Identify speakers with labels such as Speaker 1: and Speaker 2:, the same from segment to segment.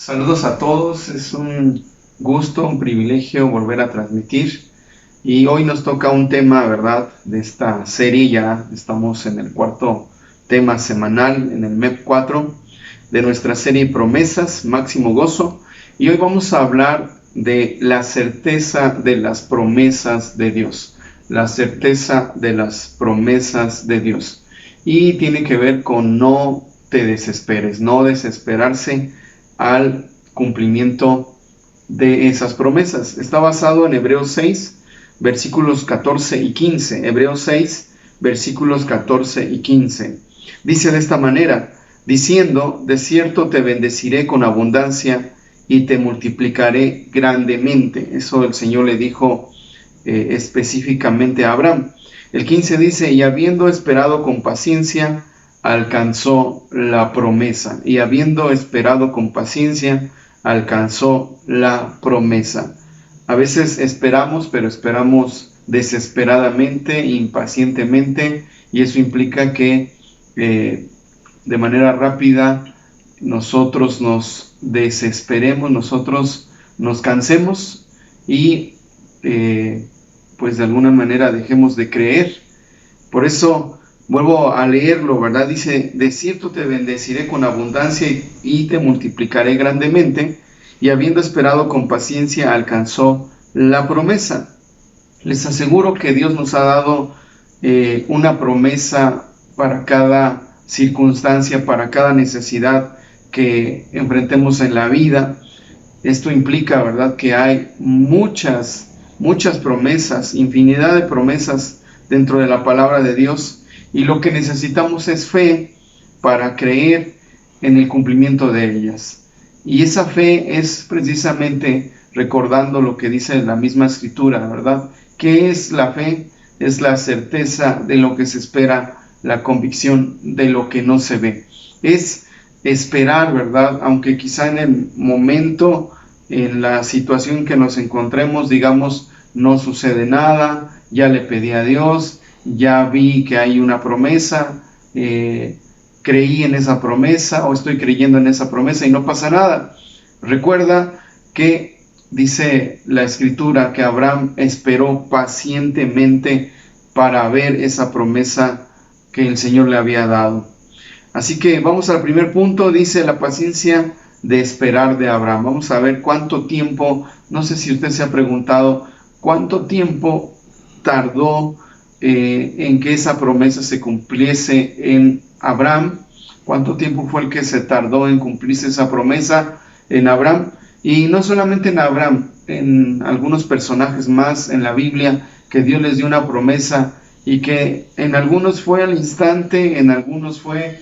Speaker 1: Saludos a todos, es un gusto, un privilegio volver a transmitir y hoy nos toca un tema, ¿verdad? De esta serie, ya estamos en el cuarto tema semanal, en el MEP 4 de nuestra serie Promesas, Máximo Gozo, y hoy vamos a hablar de la certeza de las promesas de Dios, la certeza de las promesas de Dios, y tiene que ver con no te desesperes, no desesperarse al cumplimiento de esas promesas. Está basado en Hebreos 6, versículos 14 y 15. Hebreos 6, versículos 14 y 15. Dice de esta manera, diciendo, de cierto te bendeciré con abundancia y te multiplicaré grandemente. Eso el Señor le dijo específicamente a Abraham. El 15 dice, y habiendo esperado con paciencia, alcanzó la promesa. Y habiendo esperado con paciencia, alcanzó la promesa. A veces esperamos, pero esperamos desesperadamente, impacientemente, y eso implica que de manera rápida nosotros nos desesperemos, nosotros nos cansemos y pues de alguna manera dejemos de creer. Por eso vuelvo a leerlo, ¿verdad? Dice, de cierto te bendeciré con abundancia y te multiplicaré grandemente, y habiendo esperado con paciencia alcanzó la promesa. Les aseguro que Dios nos ha dado una promesa para cada circunstancia, para cada necesidad que enfrentemos en la vida. Esto implica, ¿verdad?, que hay muchas promesas, infinidad de promesas dentro de la palabra de Dios, y lo que necesitamos es fe para creer en el cumplimiento de ellas. Y esa fe es precisamente recordando lo que dice la misma Escritura, ¿verdad? ¿Qué es la fe? Es la certeza de lo que se espera, la convicción de lo que no se ve. Es esperar, ¿verdad? Aunque quizá en el momento, en la situación en que nos encontremos, digamos, no sucede nada, ya le pedí a Dios, ya vi que hay una promesa, creí en esa promesa o estoy creyendo en esa promesa y no pasa nada. Recuerda que dice la Escritura que Abraham esperó pacientemente para ver esa promesa que el Señor le había dado. Así que vamos al primer punto, dice la paciencia de esperar de Abraham. Vamos a ver cuánto tiempo, no sé si usted se ha preguntado, cuánto tiempo tardó en que esa promesa se cumpliese en Abraham. ¿Cuánto tiempo fue el que se tardó en cumplirse esa promesa en Abraham? Y no solamente en Abraham, en algunos personajes más en la Biblia que Dios les dio una promesa y que en algunos fue al instante, en algunos fue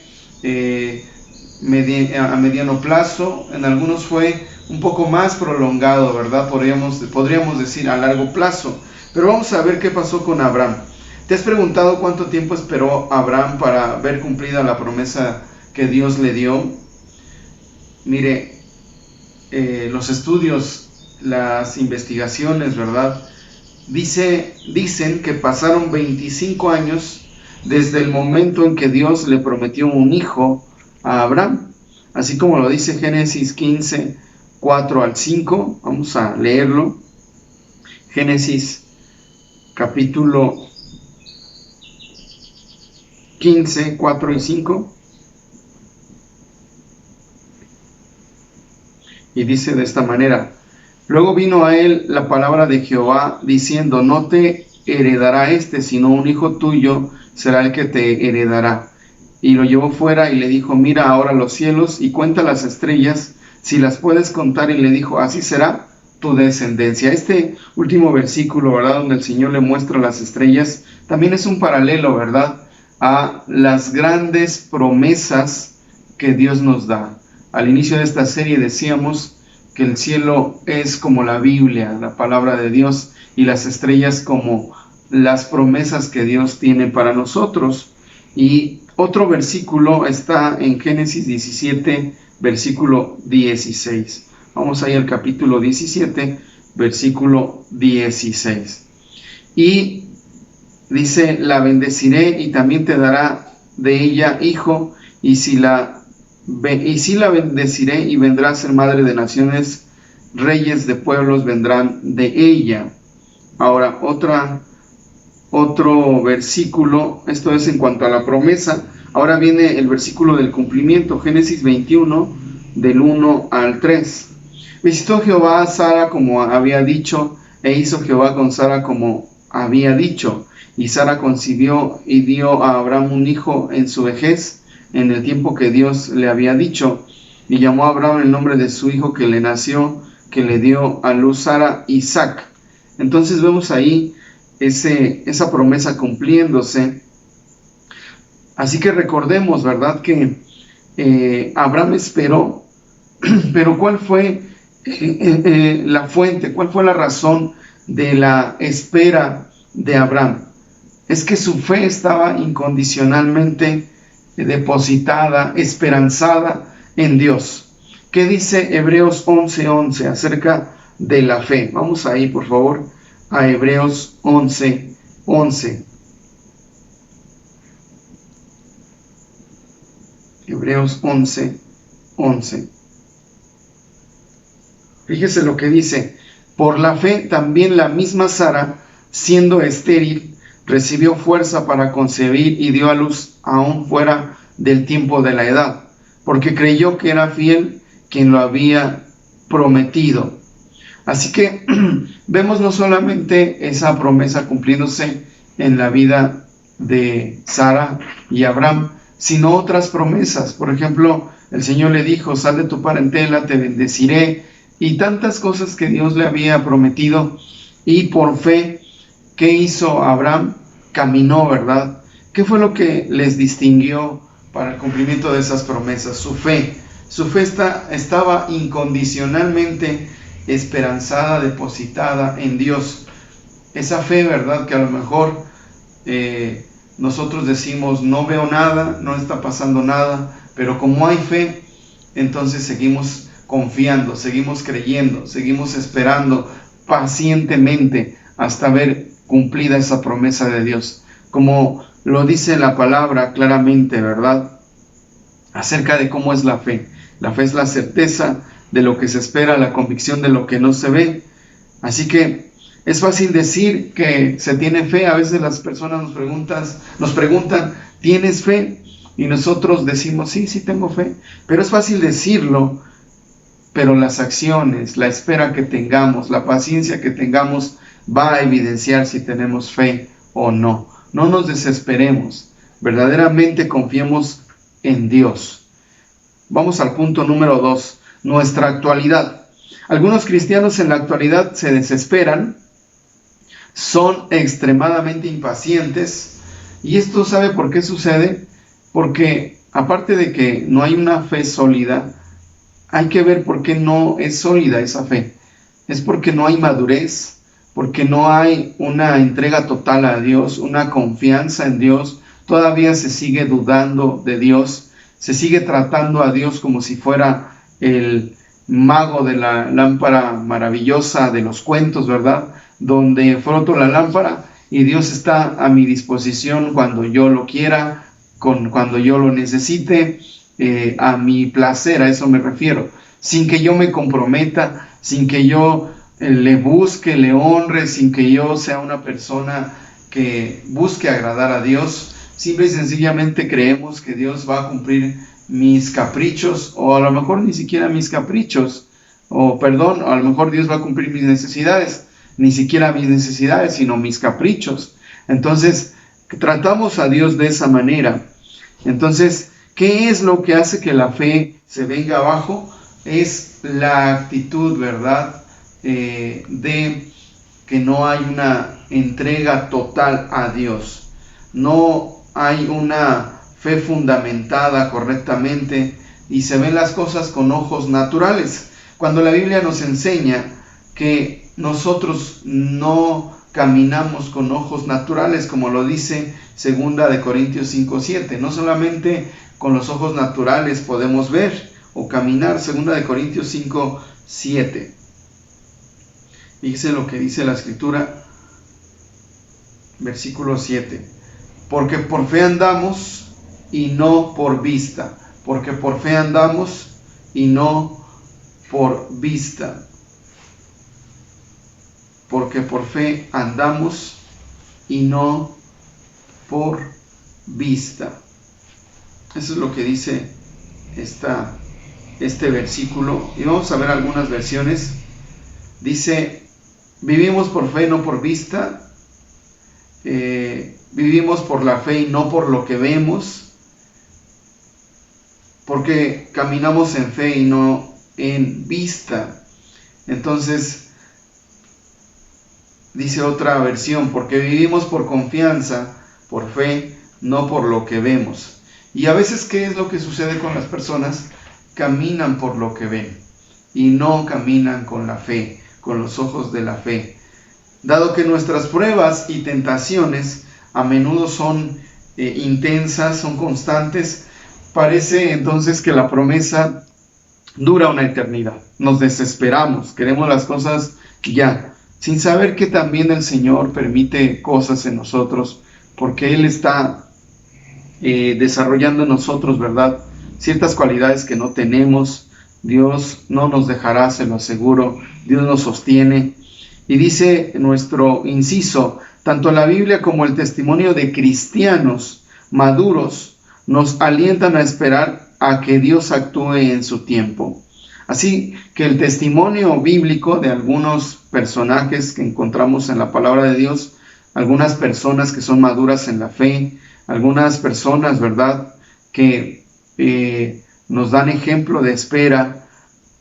Speaker 1: a mediano plazo, en algunos fue un poco más prolongado, ¿verdad? Podríamos decir a largo plazo. Pero vamos a ver qué pasó con Abraham. ¿Te has preguntado cuánto tiempo esperó Abraham para ver cumplida la promesa que Dios le dio? Mire, los estudios, las investigaciones, ¿verdad?, dicen que pasaron 25 años desde el momento en que Dios le prometió un hijo a Abraham, así como lo dice Génesis 15, 4 al 5. Vamos a leerlo. Génesis capítulo 15, 4 y 5. Y dice de esta manera: luego vino a él la palabra de Jehová, diciendo, no te heredará sino un hijo tuyo será el que te heredará. Y lo llevó fuera y le dijo, mira ahora los cielos y cuenta las estrellas, si las puedes contar. Y le dijo, así será tu descendencia. Este último versículo, ¿verdad?, donde el Señor le muestra las estrellas, también es un paralelo, ¿verdad?, a las grandes promesas que Dios nos da. Al inicio de esta serie decíamos que el cielo es como la Biblia, la palabra de Dios, y las estrellas como las promesas que Dios tiene para nosotros. Y otro versículo está en Génesis 17, versículo 16. Vamos ahí al capítulo 17, versículo 16. Y dice, la bendeciré y también te dará de ella hijo, y si la y sí la bendeciré y vendrá a ser madre de naciones, reyes de pueblos vendrán de ella. Ahora, otro versículo, esto es en cuanto a la promesa. Ahora viene el versículo del cumplimiento, Génesis 21, del 1 al 3. Visitó Jehová a Sara como había dicho, e hizo Jehová con Sara como había dicho. Y Sara concibió y dio a Abraham un hijo en su vejez, en el tiempo que Dios le había dicho. Y llamó a Abraham el nombre de su hijo que le nació, que le dio a luz Sara, Isaac. Entonces vemos ahí esa promesa cumpliéndose. Así que recordemos, ¿verdad?, que Abraham esperó, pero ¿cuál fue la fuente? ¿Cuál fue la razón de la espera de Abraham? Es que su fe estaba incondicionalmente depositada, esperanzada en Dios. ¿Qué dice Hebreos 11:11 acerca de la fe? Vamos ahí, por favor, a Hebreos 11:11. Hebreos 11:11. Fíjese lo que dice: por la fe también la misma Sara, siendo estéril, recibió fuerza para concebir y dio a luz aún fuera del tiempo de la edad, porque creyó que era fiel quien lo había prometido. Así que vemos no solamente esa promesa cumpliéndose en la vida de Sara y Abraham, sino otras promesas. Por ejemplo, el Señor le dijo: sal de tu parentela, te bendeciré, y tantas cosas que Dios le había prometido. Y por fe, ¿qué hizo Abraham? Caminó, ¿verdad? ¿Qué fue lo que les distinguió para el cumplimiento de esas promesas? Su fe. Su fe estaba incondicionalmente esperanzada, depositada en Dios. Esa fe, ¿verdad?, que a lo mejor nosotros decimos: no veo nada, no está pasando nada, pero como hay fe, entonces seguimos confiando, seguimos creyendo, seguimos esperando pacientemente hasta ver cumplida esa promesa de Dios, como lo dice la palabra claramente, ¿verdad?, acerca de cómo es la fe. La fe es la certeza de lo que se espera, la convicción de lo que no se ve. Así que es fácil decir que se tiene fe. A veces las personas nos preguntan: ¿tienes fe? Y nosotros decimos: sí, sí tengo fe. Pero es fácil decirlo, pero las acciones, la espera que tengamos, la paciencia que tengamos va a evidenciar si tenemos fe o no. No nos desesperemos, verdaderamente confiemos en Dios. Vamos al punto número 2, nuestra actualidad. Algunos cristianos en la actualidad se desesperan, son extremadamente impacientes, y esto, ¿sabe por qué sucede? Porque aparte de que no hay una fe sólida, hay que ver por qué no es sólida esa fe. Es porque no hay madurez, porque no hay una entrega total a Dios, una confianza en Dios. Todavía se sigue dudando de Dios, se sigue tratando a Dios como si fuera el mago de la lámpara maravillosa de los cuentos, ¿verdad?, donde froto la lámpara y Dios está a mi disposición cuando yo lo quiera, cuando yo lo necesite, a mi placer, a eso me refiero, sin que yo me comprometa, sin que yo le busque, le honre, sin que yo sea una persona que busque agradar a Dios. Simple y sencillamente creemos que Dios va a cumplir mis caprichos, o a lo mejor ni siquiera mis caprichos, a lo mejor Dios va a cumplir mis necesidades, ni siquiera mis necesidades, sino mis caprichos. Entonces, tratamos a Dios de esa manera. Entonces, ¿qué es lo que hace que la fe se venga abajo? Es la actitud, ¿verdad?, de que no hay una entrega total a Dios. No hay una fe fundamentada correctamente y se ven las cosas con ojos naturales. Cuando la Biblia nos enseña que nosotros no caminamos con ojos naturales, como lo dice 2 Corintios 5:7. No solamente con los ojos naturales podemos ver o caminar. 2 Corintios 5:7. Fíjese lo que dice la Escritura, versículo 7. Porque por fe andamos y no por vista. porque por fe andamos y no por vista. Porque por fe andamos y no por vista. Eso es lo que dice este versículo. Y vamos a ver algunas versiones. Dice, vivimos por fe, no por vista. Vivimos por la fe y no por lo que vemos. Porque caminamos en fe y no en vista. Entonces, dice otra versión, porque vivimos por confianza, por fe, no por lo que vemos. Y a veces, ¿qué es lo que sucede con las personas? Caminan por lo que ven y no caminan con la fe, con los ojos de la fe. Dado que nuestras pruebas y tentaciones a menudo son intensas, son constantes, parece entonces que la promesa dura una eternidad. Nos desesperamos, queremos las cosas ya, sin saber que también el Señor permite cosas en nosotros, porque Él está desarrollando en nosotros, ¿verdad?, ciertas cualidades que no tenemos. Dios no nos dejará, se lo aseguro. Dios nos sostiene. Y dice nuestro inciso, tanto la Biblia como el testimonio de cristianos maduros nos alientan a esperar a que Dios actúe en su tiempo. Así que el testimonio bíblico de algunos personajes que encontramos en la palabra de Dios, algunas personas que son maduras en la fe, algunas personas, ¿verdad?, que nos dan ejemplo de espera,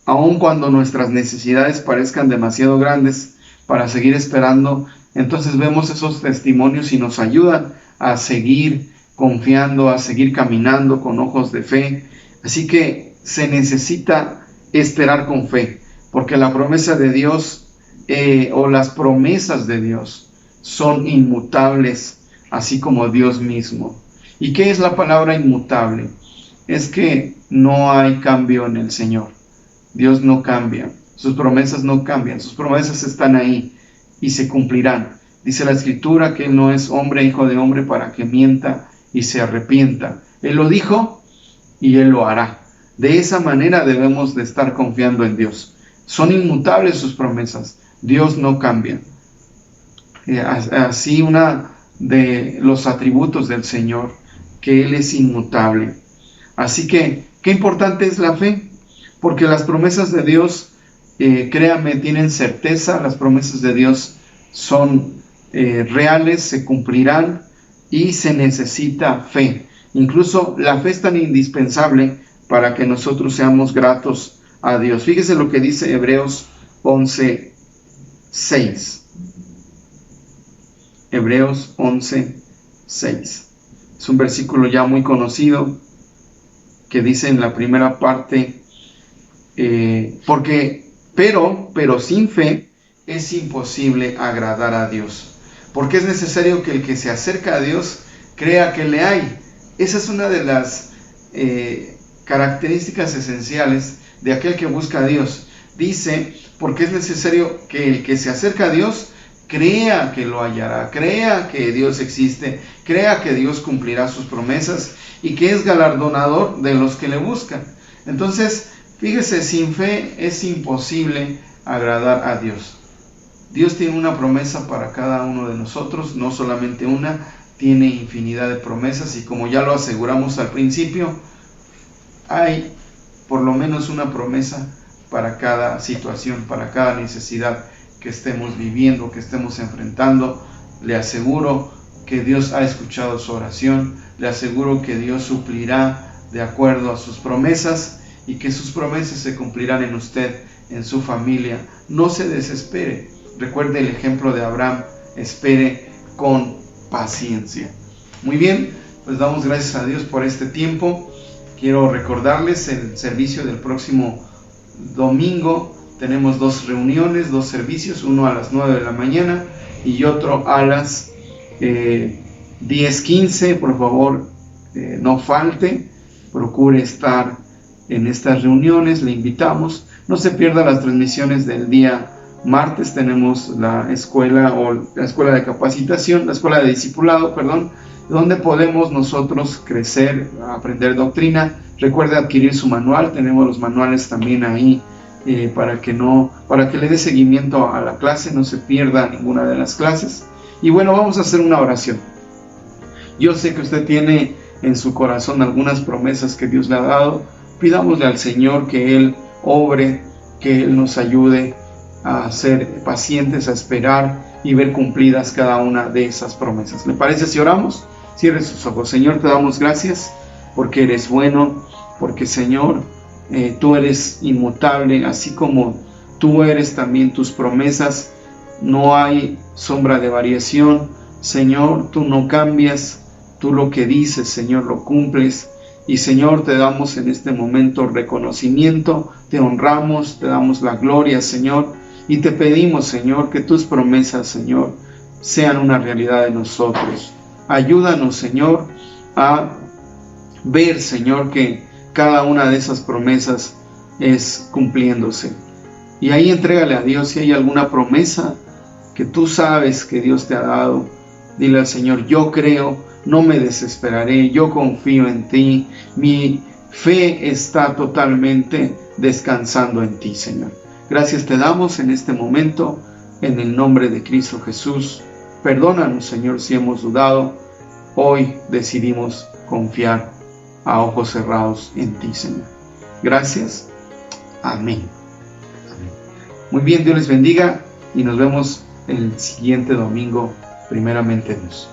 Speaker 1: aun cuando nuestras necesidades parezcan demasiado grandes para seguir esperando. Entonces vemos esos testimonios y nos ayudan a seguir confiando, a seguir caminando con ojos de fe. Así que se necesita esperar con fe, porque la promesa de Dios o las promesas de Dios son inmutables, así como Dios mismo. ¿Y qué es la palabra inmutable? Es que no hay cambio en el Señor. Dios no cambia, sus promesas no cambian, sus promesas están ahí y se cumplirán. Dice la Escritura que Él no es hombre, hijo de hombre, para que mienta y se arrepienta. Él lo dijo y Él lo hará. De esa manera debemos de estar confiando en Dios. Son inmutables sus promesas. Dios no cambia. Así una de los atributos del Señor, que Él es inmutable. Así que, qué importante es la fe, porque las promesas de Dios, créame, tienen certeza. Las promesas de Dios son reales, se cumplirán y se necesita fe. Incluso la fe es tan indispensable para que nosotros seamos gratos a Dios. Fíjese lo que dice Hebreos 11:6. Hebreos 11:6. Es un versículo ya muy conocido que dice en la primera parte, pero sin fe es imposible agradar a Dios, porque es necesario que el que se acerca a Dios crea que le hay. Esa es una de las características esenciales de aquel que busca a Dios. Dice, porque es necesario que el que se acerca a Dios crea que lo hallará, crea que Dios existe, crea que Dios cumplirá sus promesas y que es galardonador de los que le buscan. Entonces, fíjese, sin fe es imposible agradar a Dios. Dios tiene una promesa para cada uno de nosotros, no solamente una, tiene infinidad de promesas, y como ya lo aseguramos al principio, hay por lo menos una promesa para cada situación, para cada necesidad que estemos viviendo, que estemos enfrentando. Le aseguro que Dios ha escuchado su oración, le aseguro que Dios suplirá de acuerdo a sus promesas y que sus promesas se cumplirán en usted, en su familia. No se desespere. Recuerde el ejemplo de Abraham, espere con paciencia. Muy bien, pues damos gracias a Dios por este tiempo. Quiero recordarles el servicio del próximo domingo. Tenemos dos reuniones, dos servicios, uno a las 9 de la mañana y otro a las 10:15. Por favor, no falte, procure estar en estas reuniones, le invitamos. No se pierda las transmisiones del día martes. Tenemos la escuela de capacitación, la escuela de discipulado, donde podemos nosotros crecer, aprender doctrina Recuerde adquirir su manual, tenemos los manuales también ahí para que le dé seguimiento a la clase, no se pierda ninguna de las clases. Y bueno, vamos a hacer una oración. Yo sé que usted tiene en su corazón algunas promesas que Dios le ha dado. Pidámosle al Señor que Él obre, que Él nos ayude a ser pacientes, a esperar y ver cumplidas cada una de esas promesas. ¿Le parece si oramos? Cierre sus ojos. Señor, te damos gracias porque eres bueno, porque Señor, tú eres inmutable, así como tú eres también tus promesas. No hay sombra de variación. Señor, tú no cambias, tú lo que dices, Señor, lo cumples. Y Señor, te damos en este momento reconocimiento, te honramos, te damos la gloria, Señor, y te pedimos, Señor, que tus promesas, Señor, sean una realidad de nosotros. Ayúdanos, Señor, a ver, Señor, que cada una de esas promesas es cumpliéndose. Y ahí entrégale a Dios si hay alguna promesa que tú sabes que Dios te ha dado. Dile al Señor, yo creo, no me desesperaré, yo confío en ti, mi fe está totalmente descansando en ti, Señor. Gracias te damos en este momento, en el nombre de Cristo Jesús. Perdónanos, Señor, si hemos dudado. Hoy decidimos confiar a ojos cerrados en ti, Señor. Gracias. Amén. Amén. Muy bien, Dios les bendiga y nos vemos el siguiente domingo, primeramente Dios.